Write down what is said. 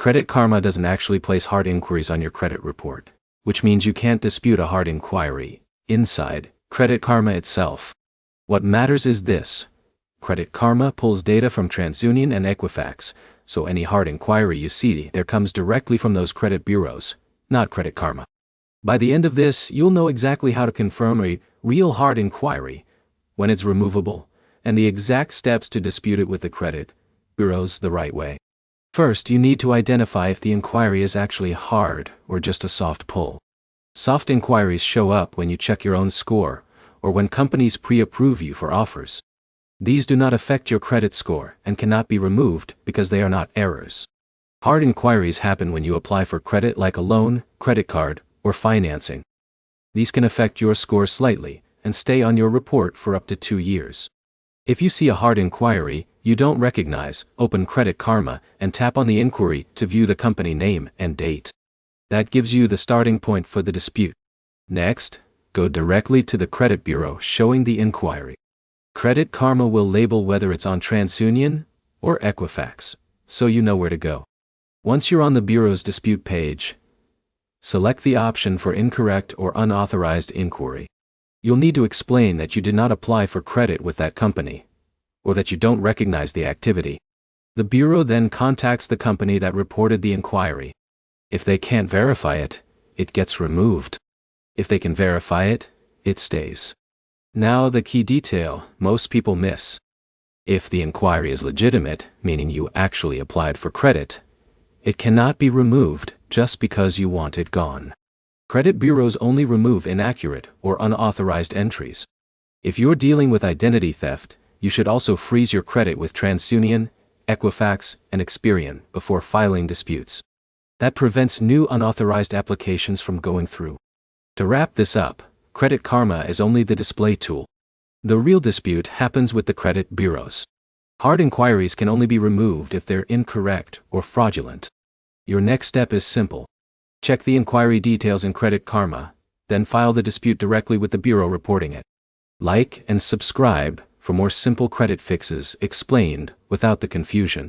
Credit Karma doesn't actually place hard inquiries on your credit report, which means you can't dispute a hard inquiry inside Credit Karma itself. What matters is this: Credit Karma pulls data from TransUnion and Equifax, so any hard inquiry you see there comes directly from those credit bureaus, not Credit Karma. By the end of this, you'll know exactly how to confirm a real hard inquiry, when it's removable, and the exact steps to dispute it with the credit bureaus the right way. First, you need to identify if the inquiry is actually hard or just a soft pull. Soft inquiries show up when you check your own score, or when companies pre-approve you for offers. These do not affect your credit score and cannot be removed because they are not errors. Hard inquiries happen when you apply for credit like a loan, credit card, or financing. These can affect your score slightly and stay on your report for up to 2 years. If you see a hard inquiry you don't recognize, open Credit Karma and tap on the inquiry to view the company name and date. That gives you the starting point for the dispute. Next, go directly to the credit bureau showing the inquiry. Credit Karma will label whether it's on TransUnion or Equifax, so you know where to go. Once you're on the bureau's dispute page, select the option for incorrect or unauthorized inquiry. You'll need to explain that you did not apply for credit with that company, or that you don't recognize the activity. The bureau then contacts the company that reported the inquiry. If they can't verify it, it gets removed. If they can verify it, it stays. Now the key detail most people miss. If the inquiry is legitimate, meaning you actually applied for credit, it cannot be removed just because you want it gone. Credit bureaus only remove inaccurate or unauthorized entries. If you're dealing with identity theft, you should also freeze your credit with TransUnion, Equifax, and Experian before filing disputes. That prevents new unauthorized applications from going through. To wrap this up, Credit Karma is only the display tool. The real dispute happens with the credit bureaus. Hard inquiries can only be removed if they're incorrect or fraudulent. Your next step is simple. Check the inquiry details in Credit Karma, then file the dispute directly with the bureau reporting it. Like and subscribe for more simple credit fixes explained without the confusion.